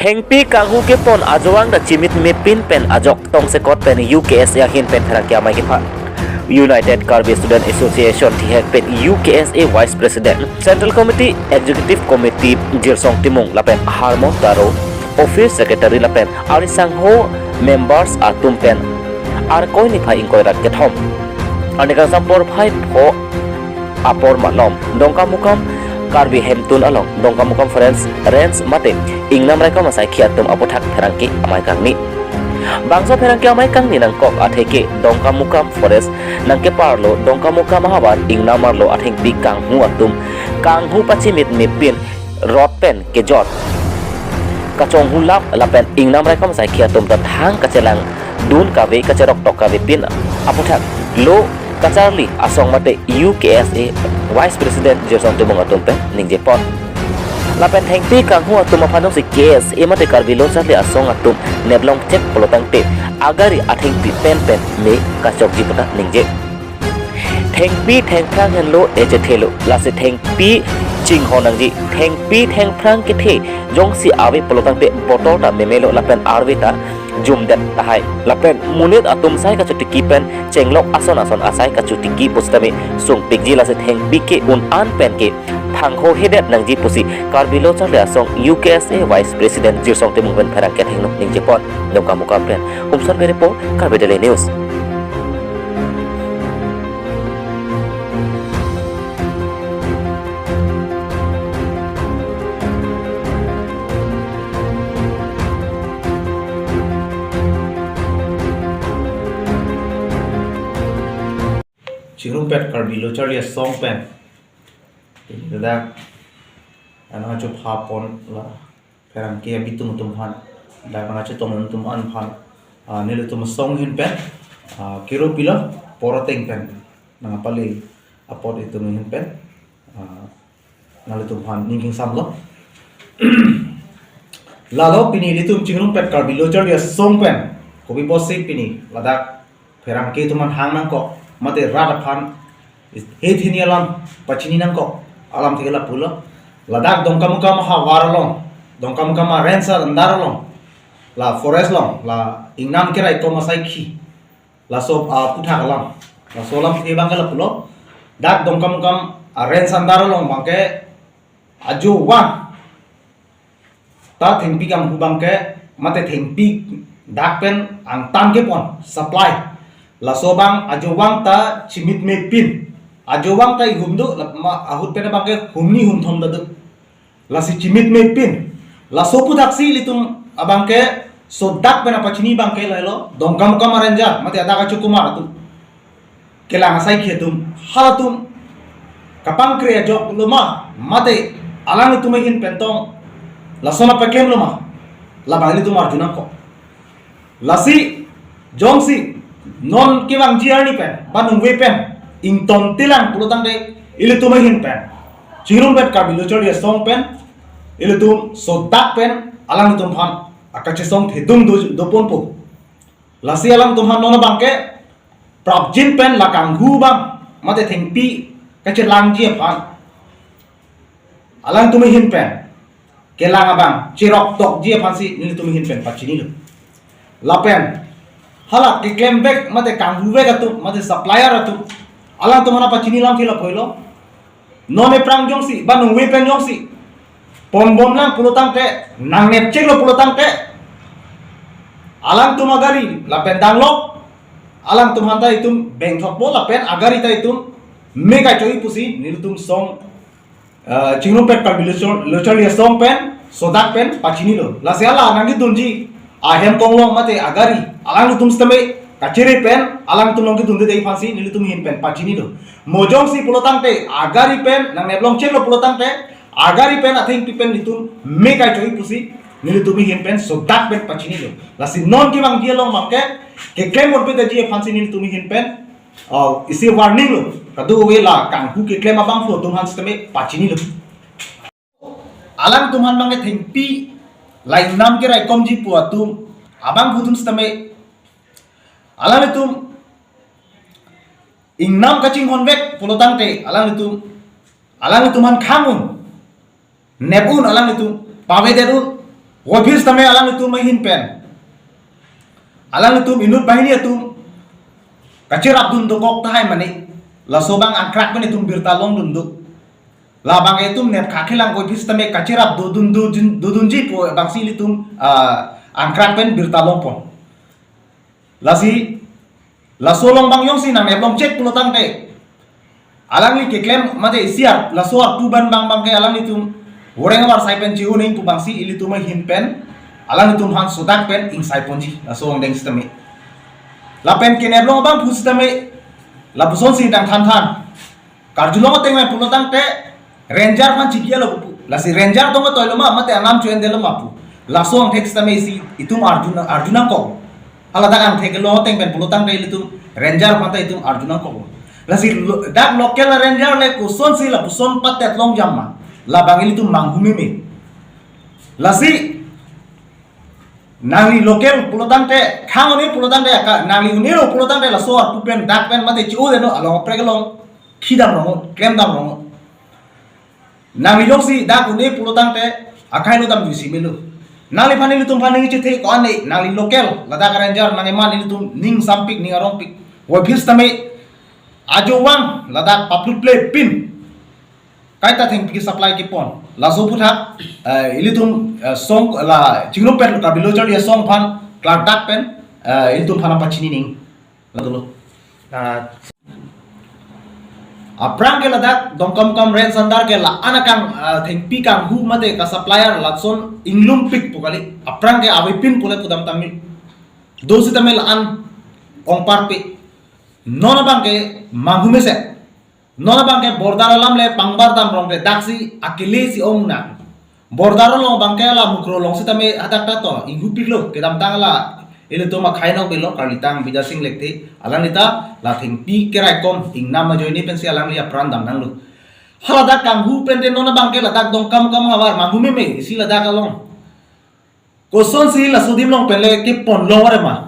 Hengpi kanghu ke pon ajowang da chimit mipin pen ajok tong sekot pen UKSA hin pen tharakya mai ki pha United Karbi Student Association thi hek pen UKSA Vice President Central Committee Executive Committee Jirsong Timung lapen Harmon Taro Office Secretary lapen Arisang ho members atum pen ar koi ni phai ingkoi rat ke thom anika sampor phai pho apor malom dongka mukam Karbi hemtun along dongka mukam friends range mate ingnam rai ka masai khiatum apothak therangki amai kangni bangso therangki amai kangni nang kok atheke dongka mukam forest nangke parlo dongka mukam habar ingnam marlo atheng bi kanghu atum kanghu pachimit mipin rotpen ke jot kachong hulap lapen ingnam rai ka masai khiatum ta thang kachelang dun kabe kacherok tok kabe pin apothak lo Kacharli asong mate UKSA Vice President Jirsong Timung atumpe ningje pon lapen hengpi kanghu atum aphanong si KSA mate Karbi lo charli asong atum neblong cek polotang te agari athengpi pen me kachok jipata ningje thengpi thengprang henlo eje thelo lase thengpi ching honangji thengpi thengprang ke the jongsi awe polotang te botol ta memelo lapen arvita jumdet tahai lapen munit atum sai ka chutiki pen chenglok ason asai ka chutiki pustame sung pikji la se theng bike un an pen ke thangho hedet nangji pusi Karbilo charle asong UKSA Vice President Jirsong Timung pen pharang ke thengno ningje pon dongka muka pen humsan berepo Karbi Daily News Chirum pet Karbilo charli song pen dadak ana chu phapon la perang ke bitum tum han da ana chu tom tum an phan nilu tum song hin pen kiro pila poroteng pen na pali apot itu hin pen nalu tum han ningking samlo lalo pini litum chirum pet Karbilo charli song pen kobi posi pini ladak perang ke tuman hang nang ko mate rada phan he thini alam pachini nang ko alam thigala pulo ladak dongka muka ma waralong dongka muka ma rensa andaralong la forest long la ingnam kira iko masai khi la so putha alam la solam the bangala pulo dak dongka muka rensa andaralong bangke aju wa ta thengpi kam bangke mate thengpi dak pen ang tam ke pon supply la sobang ajowang ta chimit me pin ajowang ta humdu ma ahut pena bangke humni hum thom dadu la si chimit me pin la sopu daksi litum abangke so dak pena pachini bangke lailo dongkam kam arenja mate ada ka chukumar tu kelang sai khietum halatum kapang kriya jok luma mate alang tumehin pentong la sona pakem luma la bangli tumar junako lasi jongsi non kiwang jiarni pen banung wepen ington tilang pulutang de ilitum hin pen chirum pet Karbilo charli song pen ilitum sodak pen alang tum han akache song thedum dopon po lasi alang tum han nona bangke prabjin pen lakang hu bang mate thengpi kache langji phan alang tum hin pen kelang abang chirok tok ji phan si ilitum hin pen pachini lo lapen hala ke claim back mate kanghu back atu mate supplier atu alang tumana pachini lam thila koilo none prang jongsi banung we pen jongsi pom bom lang pulutang te nang nep chelo pulutang te alang tumagari lapen danglok alang tumhanda itum bengthok bo lapen agari ta itum mega choi pusi nilutum song chingrum pet Karbilo lochali song pen sodak pen pachini lo la siala nangi dunji ahem konglong mate agari alang lutum stame kaciri pen alang tum longki tunde dei fansi nilutum hin pen pachini do mojong si pulotang te agari pen nang neblong chelo pulotang te agari pen athing pi pen litum meka choi pusi nilutum hin pen sodak pen pachini do lasi non ki bang gielong mangke ke claim or pe ji fansi nilutum hin pen isi warning lo kadu we la kangku ke claim abang flo tum han stame pachini lo alang tum han mangi thengpi lain nam kira komji puatum abang butum stame alang itum ingnam kaching honvek pulotang te alang itum han khangun nebun alang itum pavederun Wafis tame alang itu mahin pen. Alang itu inut bahini itu kacirap dunduk kok tahai mani. La sobang angkrak pen itu birtalong dunduk. La bang itu net kakilang wafis tame kacirap dudunji po bang sili itu angkrak pen birtalong pon. La solong bang yong si nang eblong cek pulotang te. Alang li keklem mate siar la soar tuban bang ke alang itu orang war sai pen ciu ning tu bang si ili tu mai hin pen alang itu han sodak pen ing sai ponji la soong deng sisteme la pen ke neblong bang pu sisteme la buson si dang than karjulong teng mai pulotang te ranger man cikia lo pu la si ranger dong to lo ma mate anam chuen de lo ma pu la soong tek sisteme si itu arjuna ko ala dagang tek lo teng pen pulotang te ili tu ranger mate itu arjuna ko lasi dak lokel ranger le kuson si la puson patet long jamma la bangil itu manghumi me lasi nangli lokel pulotang te khangoni pulotang te ka nangli unero pulotang te la so pupen dak pen mate chu de no along pregelong khidam rong klem dam rong nangli long si dak une pulotang te akai no dam jusi melu nangli phani lutum phani chi the ko ane nangli lokel la dak ranger nang eman lutum ning sampik ning arong pik wo phis tame Ajowang ladak public play pin kaita theng pi supply ki pon la so putha ilitum song la chingrum pen ka bilo chali song phan clark dak pen ilitum phana pachini ning la dolo aprang ke ladak dongkam kam ren sandar ke la anakang theng pi kang hu mate ka supplier la son inglum pik pokali aprang ke avipin pule pudam tamil dosi tamil an ongpar pi nona bangke manghume se nona bangke bordaro lamle pangbar dam rongre daksi akile si ongna bordaro long bangke la mukro long sitame adak tato ingupik lo kedam tangala ile to ma khainok belo kalitang bija sing lekte alanita la thengpi kerai kom ingna ma joini pensi alang lia pran dam nang lo halada kanghu pende nona bangke la dak dong kam hawar manghume me si la dak along koson si la sudim long pele ke pon lo ware ma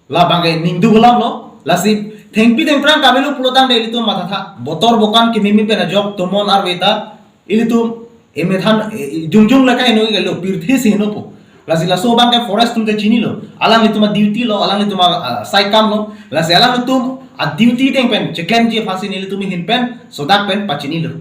la bangke ningdu golam lo la si thengpi teng prang kabelu pulotang de ilitum matha botor bokan ki mimi pena jok tomon ar weta ilitum emethan jungjung la kai no gelo pirthi sino po la so bang ke forest tum te chini lo alang lituma duty lo alang lituma sai kam lo la se alang litum a duty teng pen cheken je phasi ni litum hin pen sodak pen pachini lo